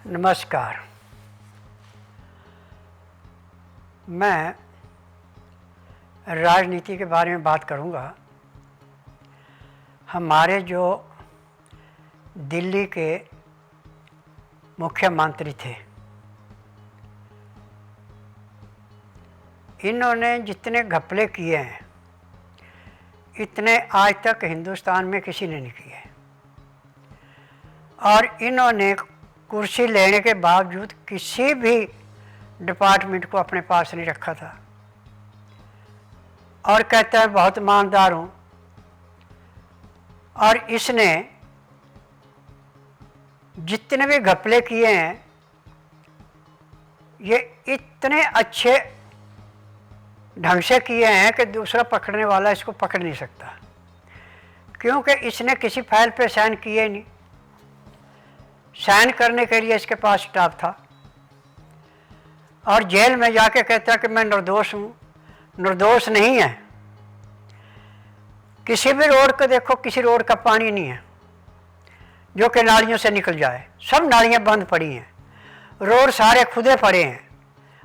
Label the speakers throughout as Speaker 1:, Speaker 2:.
Speaker 1: नमस्कार। मैं राजनीति के बारे में बात करूंगा। हमारे जो दिल्ली के मुख्यमंत्री थे, इन्होंने जितने घपले किए हैं इतने आज तक हिंदुस्तान में किसी ने नहीं किए। और इन्होंने कुर्सी लेने के बावजूद किसी भी डिपार्टमेंट को अपने पास नहीं रखा था और कहता है बहुत ईमानदार हूँ। और इसने जितने भी घपले किए हैं ये इतने अच्छे ढंग से किए हैं कि दूसरा पकड़ने वाला इसको पकड़ नहीं सकता, क्योंकि इसने किसी फाइल पे साइन किए नहीं। साइन करने के लिए इसके पास स्टाफ था और जेल में जाके कहता कि मैं निर्दोष हूँ। निर्दोष नहीं है। किसी भी रोड को देखो, किसी रोड का पानी नहीं है जो कि नालियों से निकल जाए। सब नालियाँ बंद पड़ी हैं, रोड सारे खुदे पड़े हैं।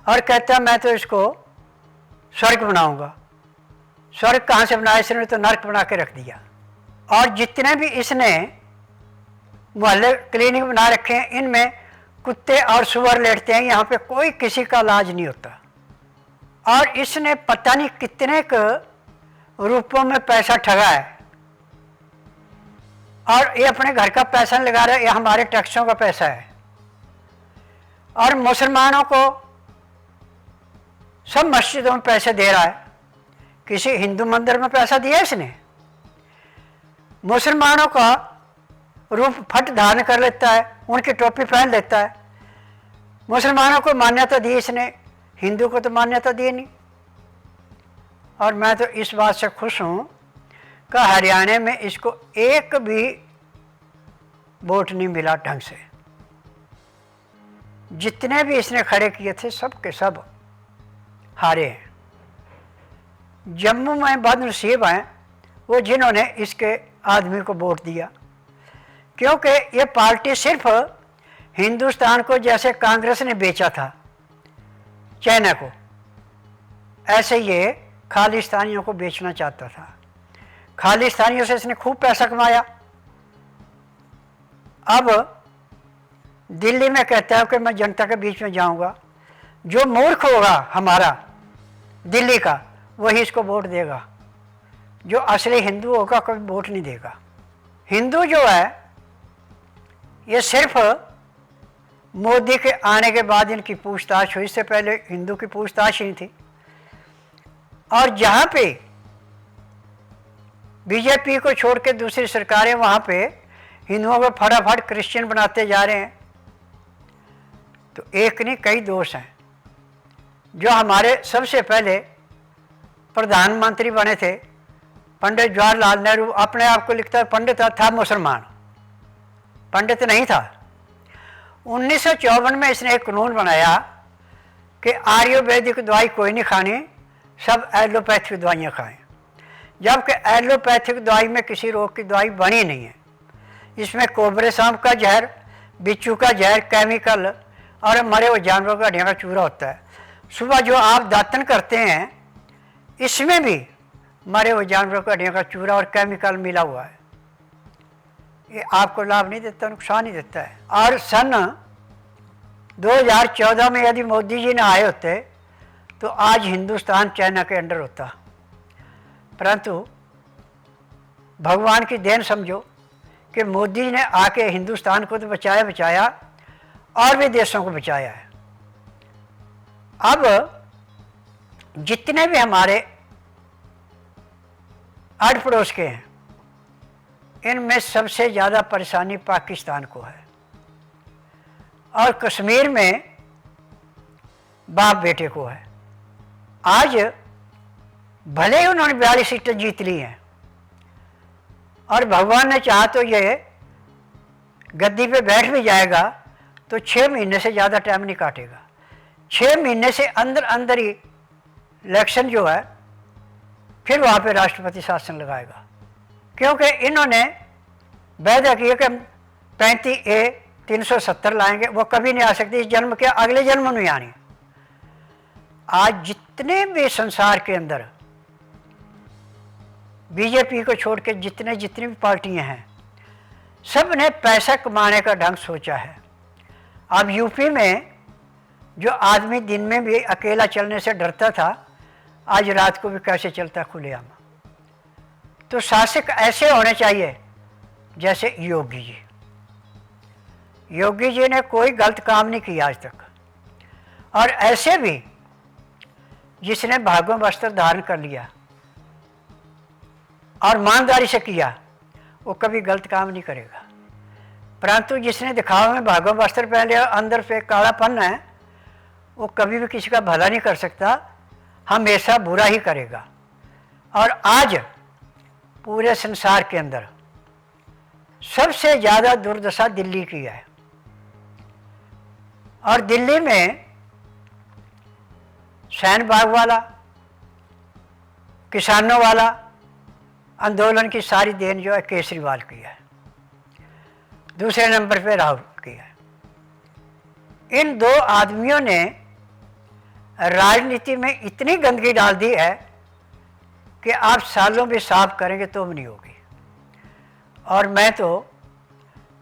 Speaker 1: और कहता है मैं तो इसको स्वर्ग बनाऊंगा। स्वर्ग कहाँ से बनाया इसने? तो नर्क बना के रख दिया। और जितने भी इसने मोहल्ले क्लिनिक बना रखे हैं, इनमें कुत्ते और सुअर लेटते हैं। यहाँ पे कोई किसी का इलाज नहीं होता। और इसने पता नहीं कितने रूपों में पैसा ठगा है। और ये अपने घर का पैसा लगा रहा है, ये हमारे टैक्सों का पैसा है। और मुसलमानों को सब मस्जिदों में पैसे दे रहा है। किसी हिंदू मंदिर में पैसा दिया इसने? मुसलमानों का रूप फट धारण कर लेता है, उनकी टोपी पहन लेता है। मुसलमानों को मान्यता दी इसने, हिंदू को तो मान्यता दी नहीं। और मैं तो इस बात से खुश हूँ कि हरियाणा में इसको एक भी वोट नहीं मिला ढंग से। जितने भी इसने खड़े किए थे सब के सब हारे हैं। जम्मू में बदनसीब हैं वो जिन्होंने इसके आदमी को वोट दिया, क्योंकि ये पार्टी सिर्फ हिंदुस्तान को जैसे कांग्रेस ने बेचा था चाइना को, ऐसे ये खालिस्तानियों को बेचना चाहता था। खालिस्तानियों से इसने खूब पैसा कमाया। अब दिल्ली में कहता है कि मैं जनता के बीच में जाऊंगा। जो मूर्ख होगा हमारा दिल्ली का वही इसको वोट देगा। जो असली हिंदू होगा कभी वोट नहीं देगा। हिंदू जो है ये सिर्फ मोदी के आने के बाद इनकी पूछताछ हुई, इससे पहले हिंदू की पूछताछ ही थी। और जहाँ पे बीजेपी को छोड़ के दूसरी सरकारें वहाँ पे हिंदुओं को फटाफट क्रिश्चियन बनाते जा रहे हैं। तो एक नहीं कई दोष हैं। जो हमारे सबसे पहले प्रधानमंत्री बने थे पंडित जवाहरलाल नेहरू, अपने आप को लिखता है पंडित था मुसलमान, पंडित नहीं था। 1954 में इसने एक कानून बनाया कि आयुर्वेदिक दवाई कोई नहीं खानी, सब एलोपैथिक दवाइयाँ खाएं। जबकि एलोपैथिक दवाई में किसी रोग की दवाई बनी नहीं है। इसमें कोबरे सांप का जहर, बिच्छू का जहर, केमिकल और मरे हुए जानवरों का हड्डियों का चूरा होता है। सुबह जो आप दातन करते हैं इसमें भी मरे हुए जानवरों का हड्डियों का चूरा और केमिकल मिला हुआ है। ये आपको लाभ नहीं देता, नुकसान ही देता है। और सन 2014 में यदि मोदी जी ने आए होते तो आज हिंदुस्तान चाइना के अंडर होता। परंतु भगवान की देन समझो कि मोदी ने आके हिंदुस्तान को तो बचाया और भी देशों को बचाया है। अब जितने भी हमारे आड़ पड़ोस के हैं इनमें सबसे ज़्यादा परेशानी पाकिस्तान को है। और कश्मीर में बाप बेटे को है। आज भले ही उन्होंने 42 सीटें जीत ली हैं और भगवान ने चाहा तो ये गद्दी पे बैठ भी जाएगा तो 6 महीने से ज़्यादा टाइम नहीं काटेगा। 6 महीने से अंदर अंदर ही इलेक्शन जो है फिर वहाँ पे राष्ट्रपति शासन लगाएगा, क्योंकि इन्होंने वायदा किया कि 35A 370 लाएंगे, वो कभी नहीं आ सकती, इस जन्म के अगले जन्म में नहीं आनी। आज जितने भी संसार के अंदर बीजेपी को छोड़ के जितनी भी पार्टियां हैं, सब ने पैसा कमाने का ढंग सोचा है। अब यूपी में जो आदमी दिन में भी अकेला चलने से डरता था, आज रात को भी कैसे चलता खुलेआम। तो शासक ऐसे होने चाहिए जैसे योगी जी। योगी जी ने कोई गलत काम नहीं किया आज तक, और ऐसे भी जिसने भागवत वस्त्र धारण कर लिया और ईमानदारी से किया, वो कभी गलत काम नहीं करेगा। परंतु जिसने दिखावे में भागवत वस्त्र पहन लिया, अंदर पे कालापन है, वो कभी भी किसी का भला नहीं कर सकता, हमेशा बुरा ही करेगा। और आज पूरे संसार के अंदर सबसे ज़्यादा दुर्दशा दिल्ली की है, और दिल्ली में शाहीन बाग वाला, किसानों वाला आंदोलन की सारी देन जो है केजरीवाल की है, दूसरे नंबर पे राहुल की है। इन दो आदमियों ने राजनीति में इतनी गंदगी डाल दी है कि आप सालों भी साफ करेंगे तो भी नहीं होगी। और मैं तो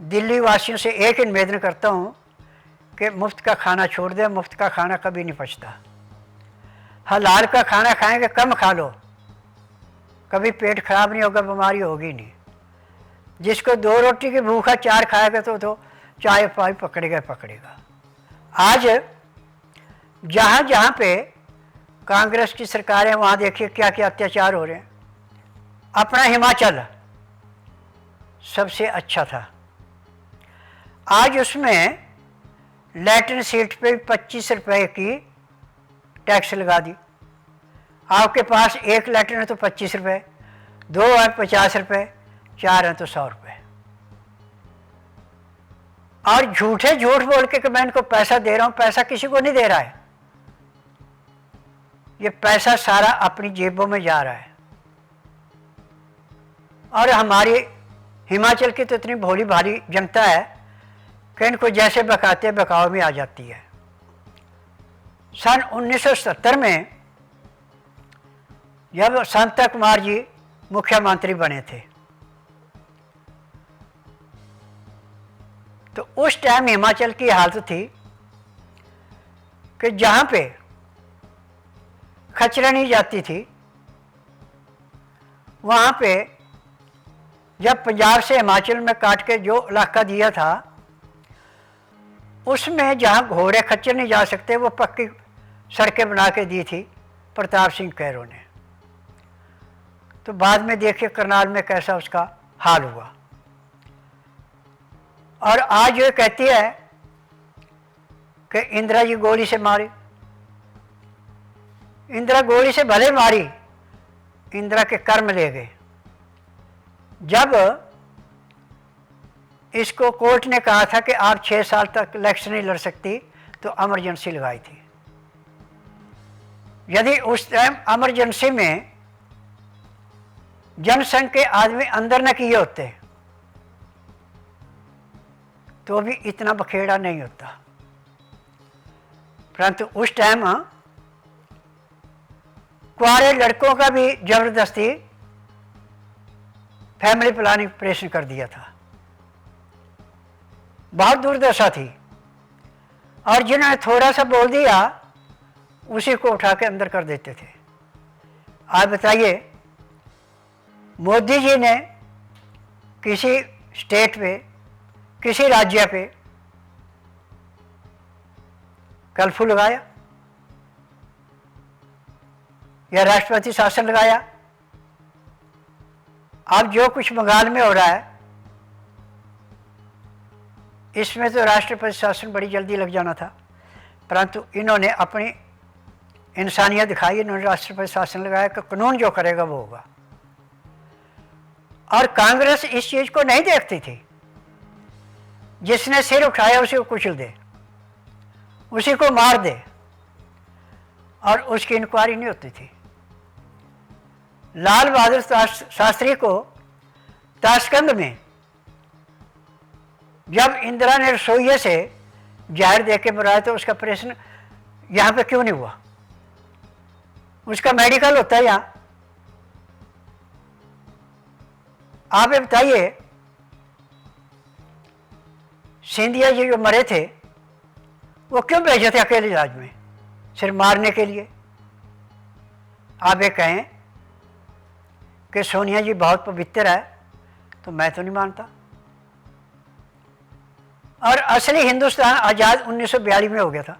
Speaker 1: दिल्ली वासियों से एक ही निवेदन करता हूँ कि मुफ्त का खाना छोड़ दें, मुफ्त का खाना कभी नहीं पचता। हलाल का खाना खाएंगे, कम खा लो, कभी पेट खराब नहीं होगा, बीमारी होगी नहीं। जिसको 2 रोटी की भूखा 4 खाएगा तो चाय पाई पकड़ेगा। आज जहाँ जहाँ पे कांग्रेस की सरकार है, वहाँ देखिए क्या क्या अत्याचार हो रहे हैं। अपना हिमाचल सबसे अच्छा था, आज उसमें लैट्रिन सीट पे 25 रुपए की टैक्स लगा दी। आपके पास एक लैट्रिन है तो 25 रुपये, 2 है 50 रुपये, 4 हैं तो 100 रुपये। और झूठ बोल के कि मैं इनको पैसा दे रहा हूँ, पैसा किसी को नहीं दे रहा है, ये पैसा सारा अपनी जेबों में जा रहा है। और हमारी हिमाचल की तो इतनी भोली भाली जनता है कि इनको जैसे बकाते बकाव में आ जाती है। सन 1970 में जब शांता कुमार जी मुख्यमंत्री बने थे, तो उस टाइम हिमाचल की हालत थी कि जहाँ पे खचरनी जाती थी, वहाँ पे जब पंजाब से हिमाचल में काट के जो इलाका दिया था, उसमें जहाँ घोड़े खच्चर नहीं जा सकते, वो पक्की सड़कें बना के दी थी प्रताप सिंह कैरों ने। तो बाद में देखिए करनाल में कैसा उसका हाल हुआ। और आज ये कहती है कि इंदिरा जी गोली से मारी। इंदिरा गोली से भले मारी, इंदिरा के कर्म ले गए। जब इसको कोर्ट ने कहा था कि आप 6 साल तक इलेक्शन नहीं लड़ सकती, तो इमरजेंसी लगाई थी। यदि उस टाइम इमरजेंसी में जनसंघ के आदमी अंदर न किए होते तो भी इतना बखेड़ा नहीं होता। परंतु उस टाइम कुंवारे लड़कों का भी जबरदस्ती फैमिली प्लानिंग ऑपरेशन कर दिया था। बहुत दुर्दशा थी, और जिन्होंने थोड़ा सा बोल दिया उसी को उठा के अंदर कर देते थे। आप बताइए, मोदी जी ने किसी स्टेट पे, किसी राज्य पे कर्फ्यू लगाया या राष्ट्रपति शासन लगाया? अब जो कुछ बंगाल में हो रहा है, इसमें तो राष्ट्रपति शासन बड़ी जल्दी लग जाना था, परंतु इन्होंने अपनी इंसानियत दिखाई, इन्होंने राष्ट्रपति शासन लगाया कि कानून जो करेगा वो होगा। और कांग्रेस इस चीज़ को नहीं देखती थी। जिसने सिर उठाया उसी को कुचल दे, उसी को मार दे, और उसकी इंक्वायरी नहीं होती थी। लाल बहादुर शास्त्री को ताशकंद में जब इंदिरा ने रसोइये से जहर दे के मराया तो उसका ऑपरेशन यहाँ पे क्यों नहीं हुआ? उसका मेडिकल होता है यहाँ। आप ये बताइए, सिंधिया जी जो मरे थे वो क्यों भेजे थे अकेले जहाज में? सिर्फ मारने के लिए? आप ये कहें कि सोनिया जी बहुत पवित्र है तो मैं तो नहीं मानता। और असली हिंदुस्तान आज़ाद 1942 में हो गया था,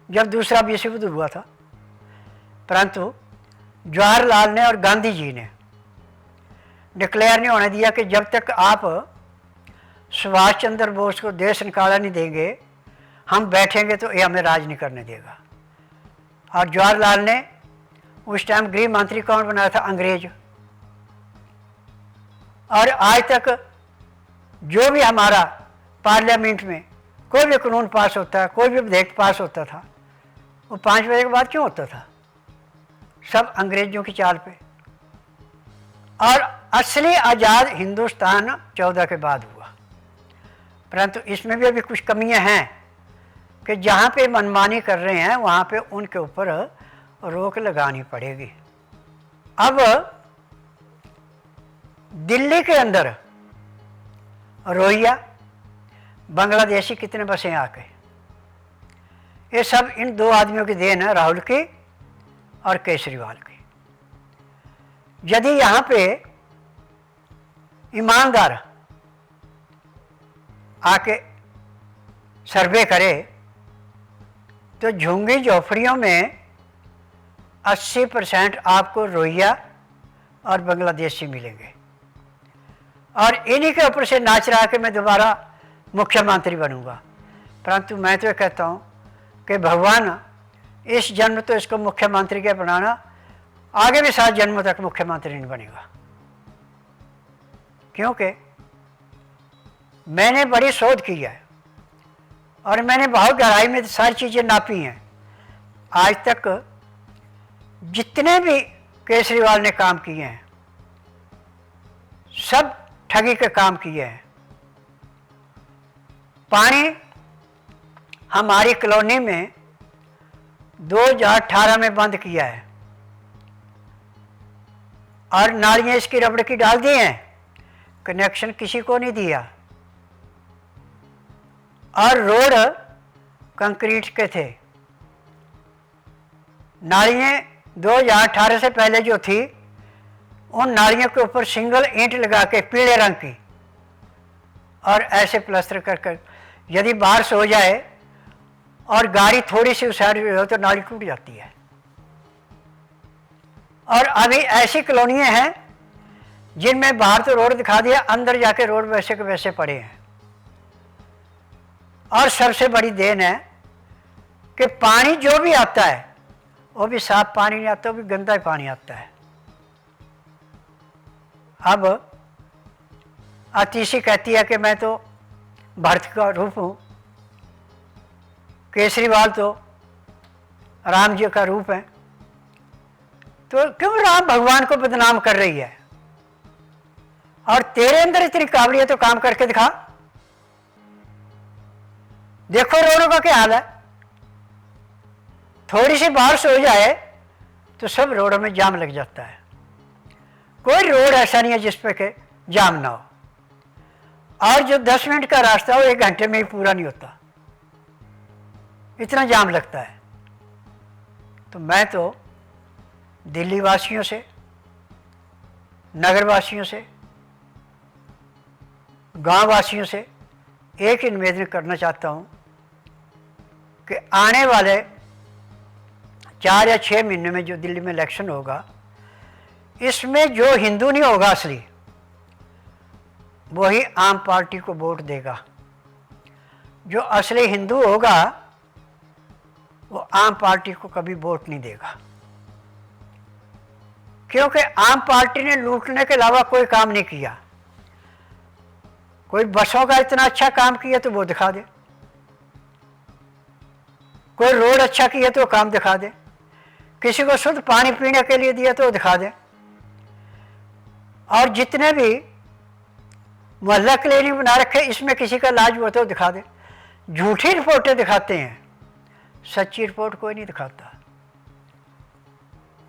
Speaker 1: जब दूसरा विश्व युद्ध हुआ था। परंतु जवाहरलाल ने और गांधी जी ने डिक्लेयर नहीं होने दिया कि जब तक आप सुभाष चंद्र बोस को देश निकाला नहीं देंगे, हम बैठेंगे तो ये हमें राज नहीं करने देगा। और जवाहरलाल ने उस टाइम गृह मंत्री कौन बनाया था? अंग्रेज। और आज तक जो भी हमारा पार्लियामेंट में कोई भी कानून पास होता है, कोई भी विधेयक पास होता था, वो 5 बजे के बाद क्यों होता था? सब अंग्रेजों की चाल पे। और असली आज़ाद हिंदुस्तान 14 के बाद हुआ। परंतु इसमें भी अभी कुछ कमियां हैं कि जहाँ पे मनमानी कर रहे हैं वहाँ पे उनके ऊपर रोक लगानी पड़ेगी। अब दिल्ली के अंदर रोहिंग्या, बांग्लादेशी कितने बसे हैं आके? ये सब इन 2 आदमियों की देन है, राहुल की और केजरीवाल की। यदि यहाँ पे ईमानदार आके सर्वे करे तो झुंगी झोपड़ियों में 80% आपको रोहिंग्या और बांग्लादेशी मिलेंगे। और इन्हीं के ऊपर से नाच रहा कि मैं दोबारा मुख्यमंत्री बनूंगा। परंतु मैं तो कहता हूँ कि भगवान इस जन्म तो इसको मुख्यमंत्री के बनाना, आगे भी 7 जन्मों तक मुख्यमंत्री नहीं बनेगा। क्योंकि मैंने बड़ी शोध की है और मैंने बहुत गहराई में सारी चीज़ें नापी हैं। आज तक जितने भी केजरीवाल ने काम किए हैं सब ठगी के काम किए हैं। पानी हमारी कॉलोनी में 2018 में बंद किया है और नालियाँ इसकी रबड़ की डाल दी हैं, कनेक्शन किसी को नहीं दिया। और रोड कंक्रीट के थे। नालियाँ 2018 से पहले जो थी उन नालियों के ऊपर सिंगल ईंट लगा के पीले रंग की और ऐसे प्लास्टर कर यदि बारिश हो जाए और गाड़ी थोड़ी सी उस साइड हो तो नाली टूट जाती है। और अभी ऐसी कॉलोनियाँ हैं जिनमें बाहर तो रोड दिखा दिया, अंदर जाके रोड वैसे के वैसे पड़े हैं। और सबसे बड़ी देन है कि पानी जो भी आता है वो भी साफ पानी नहीं आता, वो भी गंदा ही पानी आता है। अब आतिशी कहती है कि मैं तो भारत का रूप हूँ, केजरीवाल तो राम जी का रूप है, तो क्यों राम भगवान को बदनाम कर रही है? और तेरे अंदर इतनी काबिलियत तो काम करके दिखा। देखो रोडों का क्या हाल है, थोड़ी सी बारिश हो जाए तो सब रोडों में जाम लग जाता है। कोई रोड ऐसा नहीं है जिस पे के जाम ना हो, और जो 10 मिनट का रास्ता हो 1 घंटे में ही पूरा नहीं होता, इतना जाम लगता है। तो मैं तो दिल्ली वासियों से, नगर वासियों से, गांव वासियों से एक ही निवेदन करना चाहता हूं कि आने वाले 4 या 6 महीने में जो दिल्ली में इलेक्शन होगा, इसमें जो हिंदू नहीं होगा असली, वही आम पार्टी को वोट देगा। जो असली हिंदू होगा वो आम पार्टी को कभी वोट नहीं देगा, क्योंकि आम पार्टी ने लूटने के अलावा कोई काम नहीं किया। कोई बसों का इतना अच्छा काम किया तो वो दिखा दे, कोई रोड अच्छा किया तो काम दिखा दे, किसी को शुद्ध पानी पीने के लिए दिया तो दिखा दे। और जितने भी मोहल्ला क्लिनिक बना रखे, इसमें किसी का इलाज हुआ तो दिखा दे। झूठी रिपोर्टें दिखाते हैं, सच्ची रिपोर्ट कोई नहीं दिखाता।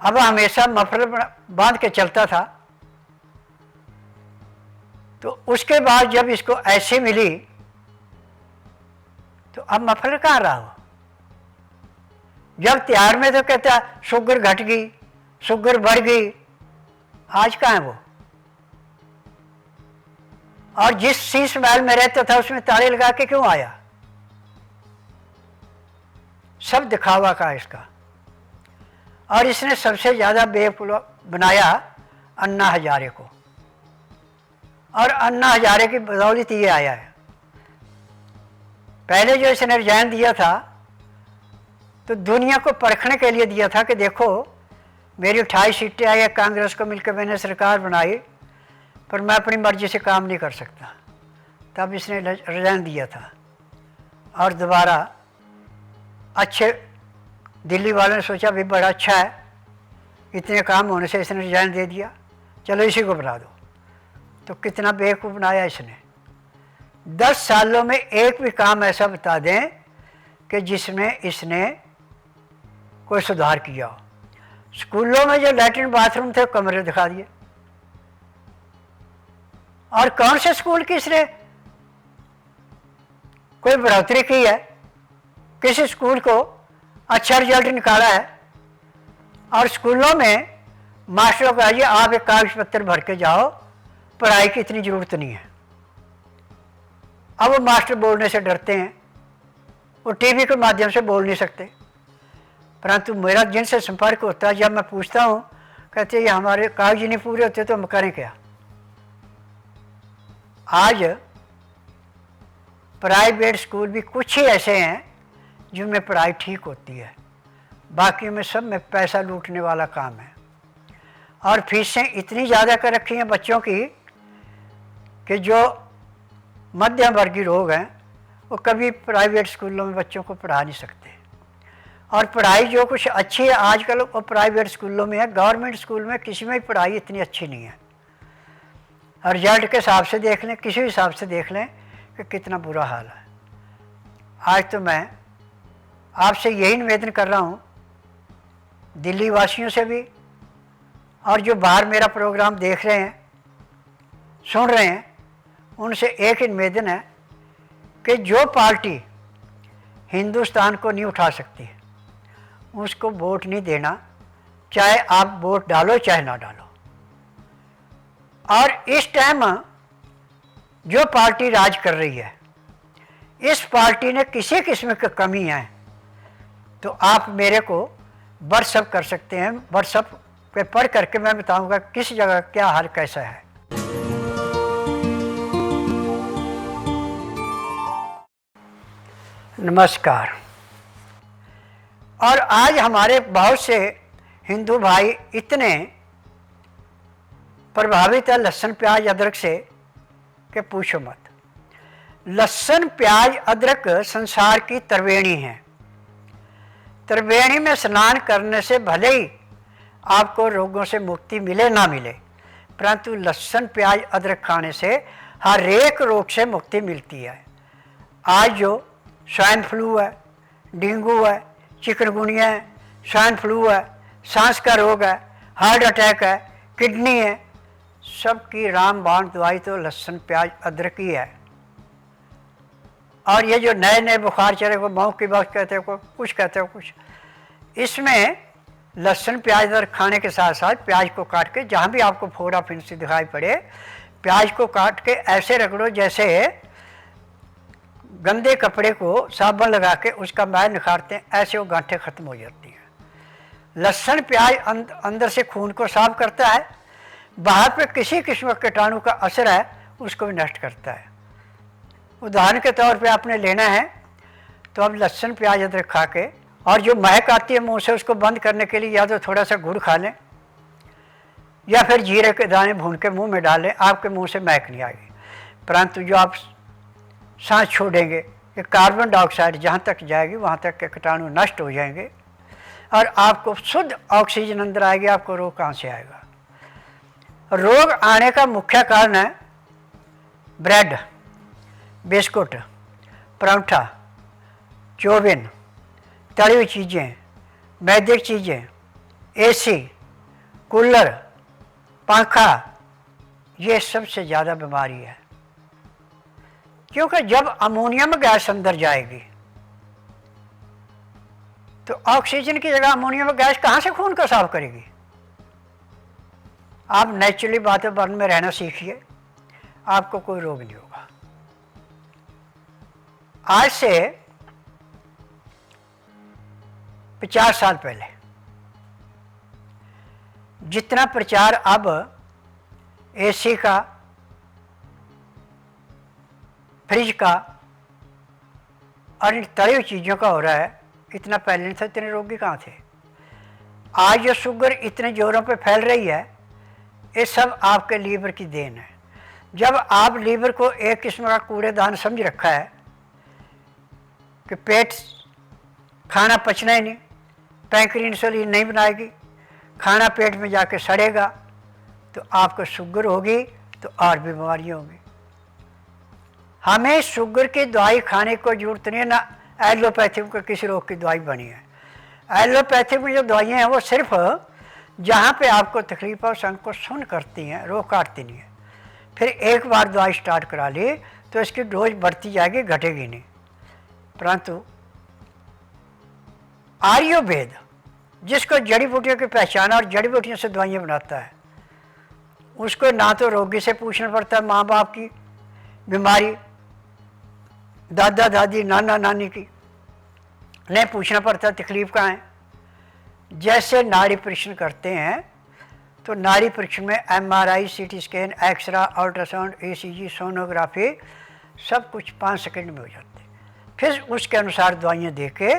Speaker 1: अब हमेशा मफलर बांध के चलता था, तो उसके बाद जब इसको ऐसे मिली तो अब मफलर कहाँ रहा हो। जब त्योहार में तो कहता शुगर घट गई, शुगर बढ़ गई, आज कहाँ है वो। और जिस शीश महल में रहता था उसमें ताले लगा के क्यों आया। सब दिखावा का इसका। और इसने सबसे ज्यादा बेवकूफ बनाया अन्ना हजारे को, और अन्ना हजारे की बदौलत ये आया है। पहले जो इसने रिजाइन दिया था तो दुनिया को परखने के लिए दिया था कि देखो मेरी 28 सीटें आई है, कांग्रेस को मिलकर मैंने सरकार बनाई, पर मैं अपनी मर्जी से काम नहीं कर सकता। तब इसने रिजाइन दिया था। और दोबारा अच्छे दिल्ली वालों ने सोचा भी बड़ा अच्छा है, इतने काम होने से इसने रिजाइन दे दिया, चलो इसी को बना दो। तो कितना बेवकूफ़ बनाया इसने। 10 सालों में एक भी काम ऐसा बता दें कि जिसमें इसने कोई सुधार किया हो। स्कूलों में जो लैट्रिन बाथरूम थे कमरे दिखा दिए। और कौन से स्कूल की इसने कोई बढ़ोतरी की है, किसी स्कूल को अच्छा रिजल्ट निकाला है। और स्कूलों में मास्टरों को आइए आप एक कागज पत्र भर के जाओ, पढ़ाई की इतनी ज़रूरत नहीं है। अब वो मास्टर बोलने से डरते हैं, वो टीवी के माध्यम से बोल नहीं सकते। परंतु मेरा जिनसे संपर्क होता है, जब मैं पूछता हूँ कहते ये हमारे कागज नहीं पूरे होते तो हम करें क्या। आज प्राइवेट स्कूल भी कुछ ही ऐसे हैं जिनमें पढ़ाई ठीक होती है, बाकी में सब में पैसा लूटने वाला काम है। और फीसें इतनी ज़्यादा कर रखी हैं बच्चों की कि जो मध्यम वर्गीय लोग हैं वो कभी प्राइवेट स्कूलों में बच्चों को पढ़ा नहीं सकते। और पढ़ाई जो कुछ अच्छी है आजकल वो प्राइवेट स्कूलों में है, गवर्नमेंट स्कूल में किसी में भी पढ़ाई इतनी अच्छी नहीं है। और रिजल्ट के हिसाब से देख लें, किसी हिसाब से देख लें कि कितना बुरा हाल है। आज तो मैं आपसे यही निवेदन कर रहा हूँ, दिल्ली वासियों से भी, और जो बाहर मेरा प्रोग्राम देख रहे हैं, सुन रहे हैं, उनसे एक ही निवेदन है कि जो पार्टी हिंदुस्तान को नहीं उठा सकती उसको वोट नहीं देना, चाहे आप वोट डालो चाहे ना डालो। और इस टाइम जो पार्टी राज कर रही है, इस पार्टी ने किसी किस्म की कमी है तो आप मेरे को व्हाट्सअप कर सकते हैं। व्हाट्सअप पे पढ़ करके मैं बताऊंगा किस जगह क्या हाल कैसा है। नमस्कार। और आज हमारे बहुत से हिंदू भाई इतने प्रभावित है लहसुन प्याज अदरक से कि पूछो मत। लहसुन प्याज अदरक संसार की त्रिवेणी है। त्रिवेणी में स्नान करने से भले ही आपको रोगों से मुक्ति मिले ना मिले, परंतु लहसुन प्याज अदरक खाने से हर एक रोग से मुक्ति मिलती है। आज जो स्वाइन फ्लू है, डेंगू है, चिकनगुनिया है, स्वाइन फ्लू है, सांस का रोग है, हार्ट अटैक है, किडनी है, सबकी रामबाण दवाई तो लहसुन प्याज अदरक ही है। और ये जो नए नए बुखार चले, को मौत की बात कहते हो, कुछ कहते हो कुछ, इसमें लहसुन प्याज अदरक खाने के साथ साथ प्याज को काट के, जहाँ भी आपको फोड़ा फिंसी दिखाई पड़े, प्याज को काट के ऐसे रगड़ो जैसे गंदे कपड़े को साबुन लगा के उसका मैल निखारते हैं, ऐसे वो गांठें खत्म हो जाती हैं। लहसुन प्याज अंदर से खून को साफ करता है, बाहर पे किसी किस्म के कीटाणु का असर है उसको भी नष्ट करता है। उदाहरण के तौर पे आपने लेना है तो अब लहसुन प्याज अदरक खा के, और जो महक आती है मुंह से उसको बंद करने के लिए या तो थोड़ा सा गुड़ खा लें या फिर जीरे के दाने भून के मुंह में डालें, आपके मुंह से महक नहीं आएगी। परंतु जो आप सांस छोड़ेंगे कि कार्बन डाइऑक्साइड जहाँ तक जाएगी वहाँ तक के कीटाणु नष्ट हो जाएंगे और आपको शुद्ध ऑक्सीजन अंदर आएगी। आपको रोग कहाँ से आएगा। रोग आने का मुख्य कारण है ब्रेड, बिस्कुट, पराठा, चौबिन, तली हुई चीज़ें, वैदिक चीज़ें, एसी, कूलर, पंखा, ये सबसे ज़्यादा बीमारी है। क्योंकि जब अमोनियम गैस अंदर जाएगी तो ऑक्सीजन की जगह अमोनियम गैस कहाँ से खून को साफ करेगी? आप नेचुरली वातावरण में रहना सीखिए, आपको कोई रोग नहीं होगा। आज से 50 साल पहले जितना प्रचार अब एसी का, फ्रिज का और इन तली हुई चीज़ों का हो रहा है, इतना पहले नहीं था। इतने रोगी कहाँ थे? आज जो शुगर इतने जोरों पे फैल रही है, ये सब आपके लीवर की देन है। जब आप लीवर को एक किस्म का कूड़ेदान समझ रखा है कि पेट खाना पचना ही नहीं, पैंक्रियास इंसुलिन नहीं बनाएगी, खाना पेट में जाके सड़ेगा, तो आपको शुगर होगी तो और भी बीमारियाँ होंगी। हमें शुगर की दवाई खाने को जरूरत नहीं है, ना एलोपैथिक को किसी रोग की दवाई बनी है। एलोपैथिक में जो दवाइयाँ हैं वो सिर्फ जहाँ पे आपको तकलीफ हो संग सुन करती हैं, रोग काटती नहीं है। फिर एक बार दवाई स्टार्ट करा ली तो इसकी डोज बढ़ती जाएगी, घटेगी नहीं। परंतु आयुर्वेद जिसको जड़ी बूटियों की पहचान और जड़ी बूटियों से दवाइयाँ बनाता है, उसको ना तो रोगी से पूछना पड़ता है माँ बाप की बीमारी, दादा दादी नाना नानी की नहीं पूछना पड़ता तकलीफ कहाँ है। जैसे नाड़ी परीक्षण करते हैं तो नाड़ी परीक्षण में MRI, CT scan, X-ray, ultrasound, ECG, sonography सब कुछ 5 सेकंड में हो जाते हैं। फिर उसके अनुसार दवाइयाँ दे के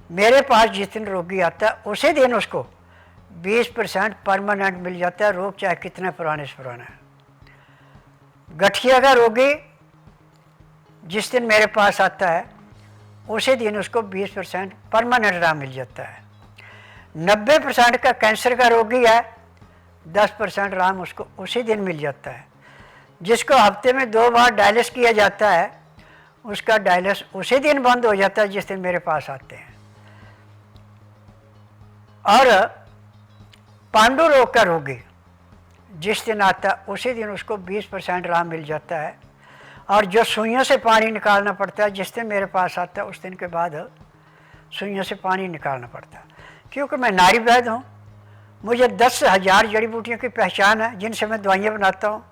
Speaker 1: मेरे पास जिस दिन रोगी आता है उसी दिन उसको 20% परमानेंट मिल जाता है, रोग चाहे कितने पुराने से पुराना है। गठिया का रोगी जिस दिन मेरे पास आता है उसी दिन उसको 20% परमानेंट आराम मिल जाता है। 90% का कैंसर का रोगी है, 10% आराम उसको उसी दिन मिल जाता है। जिसको हफ्ते में 2 बार डायलिस किया जाता है उसका डायलिस उसी दिन बंद हो जाता है जिस दिन मेरे पास आते हैं। और पांडु रोग का रोगी जिस दिन आता है उसी दिन उसको 20% आराम मिल जाता है। और जो सुइयों से पानी निकालना पड़ता है, जिस दिन मेरे पास आता है उस दिन के बाद सुइयों से पानी निकालना पड़ता है। क्योंकि मैं नाड़ी वैद्य हूँ, मुझे 10,000 जड़ी बूटियों की पहचान है जिनसे मैं दवाइयाँ बनाता हूँ।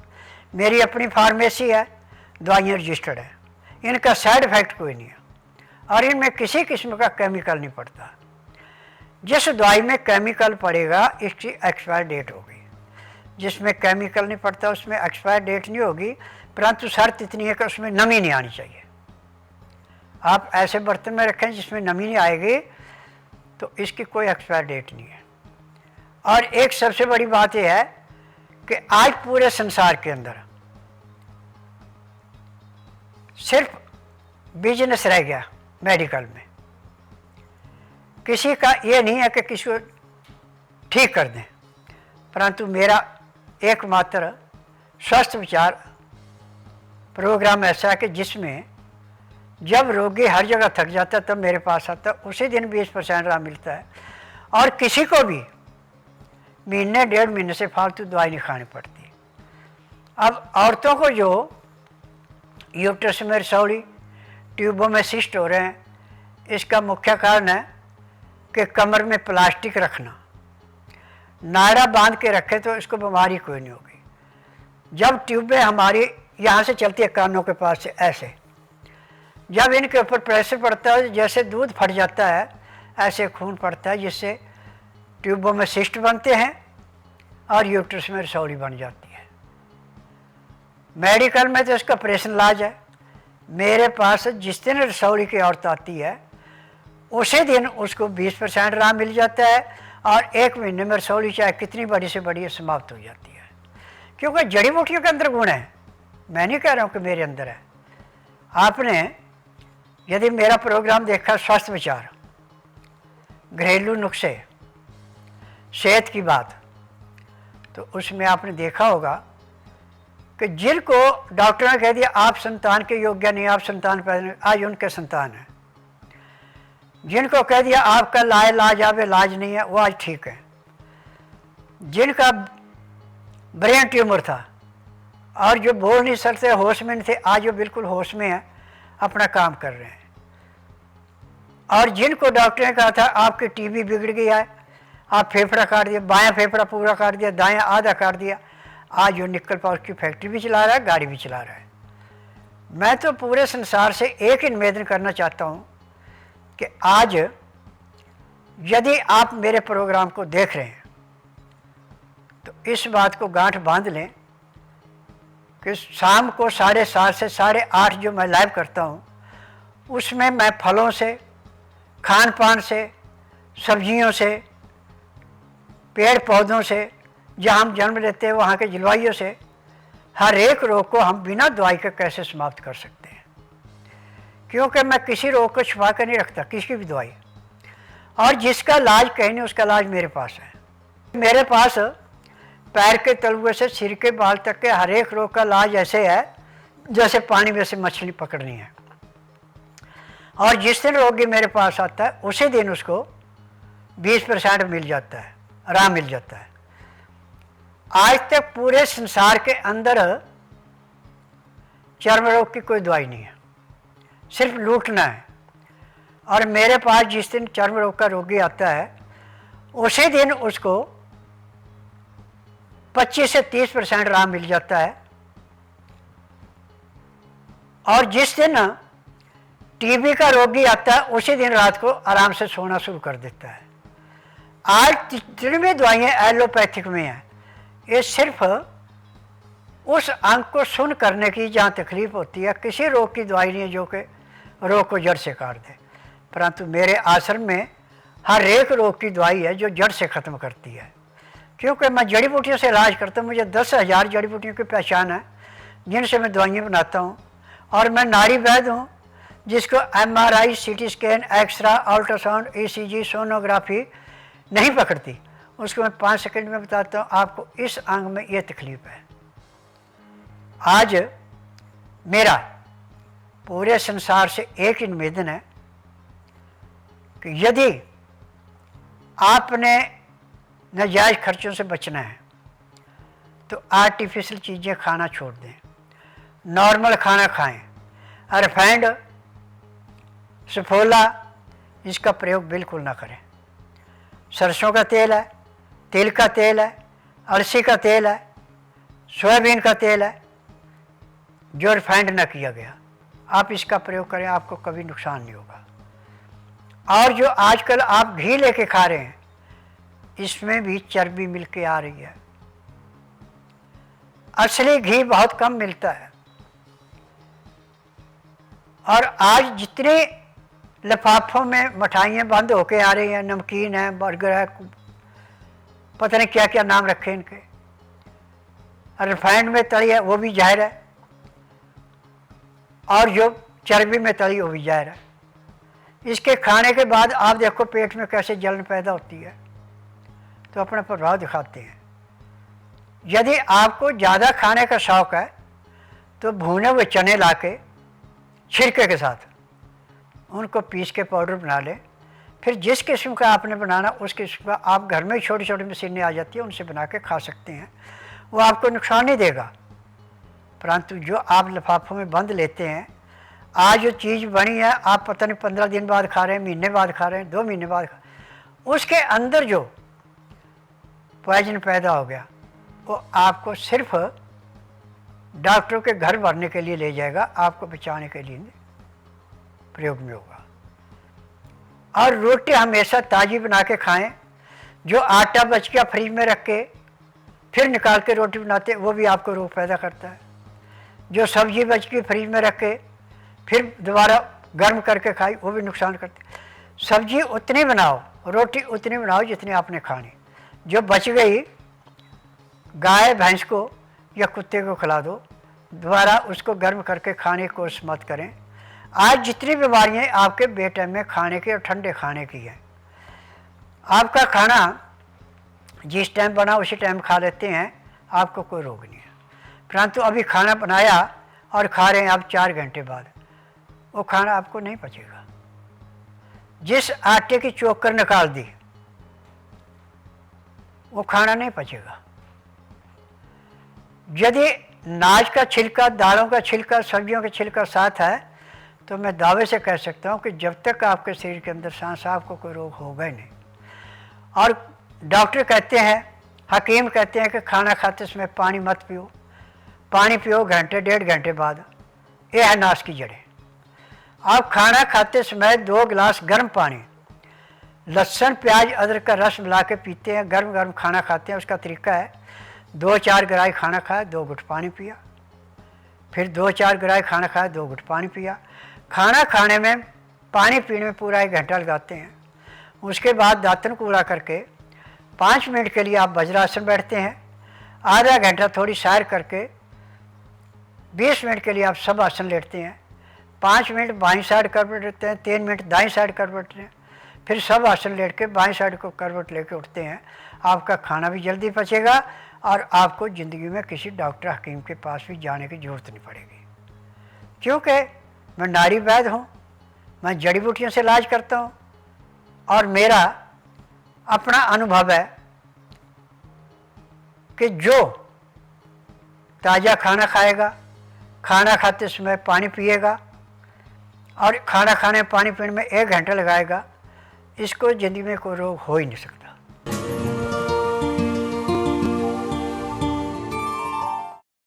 Speaker 1: मेरी अपनी फार्मेसी है, दवाइयाँ रजिस्टर्ड है, इनका साइड इफ़ेक्ट कोई नहीं है और इनमें किसी किस्म का केमिकल नहीं पड़ता। जिस दवाई में केमिकल पड़ेगा इसकी एक्सपायर डेट होगी, जिसमें केमिकल नहीं पड़ता उसमें एक्सपायर डेट नहीं होगी, परंतु शर्त इतनी है कि उसमें नमी नहीं आनी चाहिए। आप ऐसे बर्तन में रखें जिसमें नमी नहीं आएगी तो इसकी कोई एक्सपायर डेट नहीं है। और एक सबसे बड़ी बात यह है कि आज पूरे संसार के अंदर सिर्फ बिजनेस रह गया मेडिकल में। किसी का ये नहीं है कि किसी को ठीक कर दें, परंतु मेरा एकमात्र स्वस्थ विचार प्रोग्राम ऐसा है कि जिसमें जब रोगी हर जगह थक जाता है तब मेरे पास आता है, उसी दिन 20% आराम मिलता है। और किसी को भी महीने 1.5 महीने से फालतू दवाई नहीं खानी पड़ती। अब औरतों को जो यूट्रस में रसौली, ट्यूबों में सिस्ट हो रहे हैं, इसका मुख्य कारण है कि कमर में प्लास्टिक रखना। नाड़ा बांध के रखे तो इसको बीमारी कोई नहीं होगी। जब ट्यूबें हमारी यहाँ से चलती है कानों के पास से ऐसे, जब इनके ऊपर प्रेशर पड़ता है जैसे दूध फट जाता है ऐसे खून पड़ता है, जिससे ट्यूबों में सिस्ट बनते हैं और यूट्रस में रसौली बन जाती है। मेडिकल में तो इसका ऑपरेशन इलाज है। मेरे पास जिस दिन रसौली की औरत आती है उसी दिन उसको 20% आराम मिल जाता है और 1 महीने में रसौली चाहे कितनी बड़ी से बड़ी समाप्त हो जाती है। क्योंकि जड़ी बूटियों के अंदर गुण है, मैं नहीं कह रहा हूँ कि मेरे अंदर है। आपने यदि मेरा प्रोग्राम देखा स्वास्थ्य विचार, घरेलू नुस्खे, सेहत की बात, तो उसमें आपने देखा होगा कि जिनको डॉक्टर ने कह दिया आप संतान के योग्य नहीं, आप संतान पैदा नहीं, आज उनके संतान है। जिनको कह दिया आपका लाइलाज अब इलाज नहीं है, वो आज ठीक है। जिनका ब्रेन ट्यूमर था और जो बोल नहीं सकते, होश में नहीं थे, आज वो बिल्कुल होश में है, अपना काम कर रहे हैं। और जिनको डॉक्टर ने कहा था आपकी टीबी बिगड़ गया है, आप फेफड़ा काट दिया, बायां फेफड़ा पूरा काट दिया, दायां आधा काट दिया, आज वो निकल पावर की फैक्ट्री भी चला रहा है, गाड़ी भी चला रहा है। मैं तो पूरे संसार से एक ही निवेदन करना चाहता हूँ कि आज यदि आप मेरे प्रोग्राम को देख रहे हैं तो इस बात को गांठ बांध लें कि शाम को 7:30 से 8:30 जो मैं लाइव करता हूँ उसमें मैं फलों से, खान पान से, सब्जियों से, पेड़ पौधों से, जहाँ हम जन्म लेते हैं वहाँ के जलवायु से हर एक रोग को हम बिना दवाई के कैसे समाप्त कर सकते हैं। क्योंकि मैं किसी रोग को छुपा कर नहीं रखता, किसी की भी दवाई, और जिसका इलाज कहीं नहीं उसका इलाज मेरे पास है। मेरे पास पैर के तलुए से सिर के बाल तक के हर एक रोग का इलाज ऐसे है जैसे पानी में से मछली पकड़नी है। और जिस दिन रोगी मेरे पास आता है उसी दिन उसको 20% मिल जाता है, आराम मिल जाता है। आज तक पूरे संसार के अंदर चर्म रोग की कोई दवाई नहीं है, सिर्फ लूटना है। और मेरे पास जिस दिन चर्म रोग का रोगी आता है उसी दिन उसको 25 से 30% आराम मिल जाता है। और जिस दिन टीबी का रोगी आता है उसी दिन रात को आराम से सोना शुरू कर देता है। आज जितनी भी दवाइयाँ एलोपैथिक में हैं ये सिर्फ उस अंग को सुन करने की जहाँ तकलीफ होती है, किसी रोग की दवाई नहीं है जो कि रोग को जड़ से काट दे। परंतु मेरे आश्रम में हर एक रोग की दवाई है जो जड़ से ख़त्म करती है। क्योंकि मैं जड़ी बूटियों से इलाज करता हूँ, मुझे 10,000 जड़ी बूटियों की पहचान है जिनसे मैं दवाइयाँ बनाता हूँ। और मैं नाड़ी वैद्य हूँ जिसको MRI, CT scan, X-ray, ultrasound, ECG, sonography नहीं पकड़ती, उसको मैं 5 सेकंड में बताता हूँ आपको इस अंग में ये तकलीफ है। आज मेरा पूरे संसार से एक ही निवेदन है कि यदि आपने नाजायज़ खर्चों से बचना है तो आर्टिफिशियल चीज़ें खाना छोड़ दें, नॉर्मल खाना खाएं। रिफाइंड, सफोला इसका प्रयोग बिल्कुल ना करें। सरसों का तेल है, तिल का तेल है, अलसी का तेल है, सोयाबीन का तेल है जो रिफाइंड ना किया गया, आप इसका प्रयोग करें, आपको कभी नुकसान नहीं होगा। और जो आजकल आप घी लेके खा रहे हैं इसमें भी चर्बी मिल के आ रही है। असली घी बहुत कम मिलता है। और आज जितने लिफाफों में मिठाइयाँ बंद होके आ रही हैं, नमकीन है, बर्गर है, पता नहीं क्या क्या नाम रखे इनके, रिफाइंड में तली है वो भी जहर है, और जो चर्बी में तली वो भी जहर है। इसके खाने के बाद आप देखो पेट में कैसे जलन पैदा होती है, तो अपना प्रभाव दिखाते हैं। यदि आपको ज़्यादा खाने का शौक़ है तो भुने हुए चने लाके छिलके के साथ उनको पीस के पाउडर बना लें। फिर जिस किस्म का आपने बनाना उस किस्म का आप घर में छोटी छोटी मशीनें आ जाती हैं उनसे बना के खा सकते हैं, वो आपको नुकसान नहीं देगा। परंतु जो आप लिफाफों में बंद लेते हैं, आज जो चीज़ बनी है आप पता नहीं 15 दिन बाद खा रहे हैं, महीने बाद खा रहे हैं, 2 महीने बाद उसके अंदर जो पॉइजन पैदा हो गया वो आपको सिर्फ डॉक्टरों के घर भरने के लिए ले जाएगा, आपको बचाने के लिए प्रयोग में होगा। और रोटी हमेशा ताज़ी बना के खाएं। जो आटा बच गया फ्रिज में रख के फिर निकाल के रोटी बनाते वो भी आपको रोग पैदा करता है। जो सब्जी बच गई फ्रिज में रख के फिर दोबारा गर्म करके खाई वो भी नुकसान करती। सब्जी उतनी बनाओ, रोटी उतनी बनाओ जितनी आपने खानी। जो बच गई गाय भैंस को या कुत्ते को खिला दो, दोबारा उसको गर्म करके खाने की कोशिश मत करें। आज जितनी बीमारियाँ आपके बेटाइम में खाने की और ठंडे खाने की है, आपका खाना जिस टाइम बना उसी टाइम खा लेते हैं, आपको कोई रोग नहीं है। परंतु अभी खाना बनाया और खा रहे हैं आप 4 घंटे बाद, वो खाना आपको नहीं पचेगा। जिस आटे की चोकर निकाल दी वो खाना नहीं पचेगा। यदि अनाज का छिलका, दालों का छिलका, सब्जियों का छिलका साथ है तो मैं दावे से कह सकता हूँ कि जब तक आपके शरीर के अंदर सांस, आपको कोई रोग होगा ही नहीं। और डॉक्टर कहते हैं, हकीम कहते हैं कि खाना खाते समय पानी मत पियो, पानी पियो घंटे 1.5 घंटे बाद। ये है नाश की जड़ें। आप खाना खाते समय 2 गिलास गर्म पानी, लहसुन प्याज अदरक का रस मिला के पीते हैं, गर्म गर्म खाना खाते हैं। उसका तरीका है 2-4 गराई खाना खाया, 2 घुट पानी पिया, फिर 2-4 गराई खाना खाया, 2 घुट पानी पिया। खाना खाने में, पानी पीने में पूरा 1 घंटा लगाते हैं। उसके बाद दातन कूड़ा करके 5 मिनट के लिए आप वज्रासन बैठते हैं, आधा घंटा थोड़ी सैर करके 20 मिनट के लिए आप सब आसन लेटते हैं, 5 मिनट बाईं साइड करवट लेते हैं, 3 मिनट दाईं साइड करवट लें, फिर सब आसन लेट के बाईं साइड को करवट लेके उठते हैं। आपका खाना भी जल्दी पचेगा और आपको ज़िंदगी में किसी डॉक्टर हकीम के पास भी जाने की ज़रूरत नहीं पड़ेगी। क्योंकि मैं नाड़ी वैद्य हूँ, मैं जड़ी बूटियों से इलाज करता हूँ और मेरा अपना अनुभव है कि जो ताज़ा खाना खाएगा, खाना खाते समय पानी पिएगा और खाना खाने पानी पीने में 1 घंटा लगाएगा, इसको ज़िंदगी में कोई रोग हो ही नहीं सकता।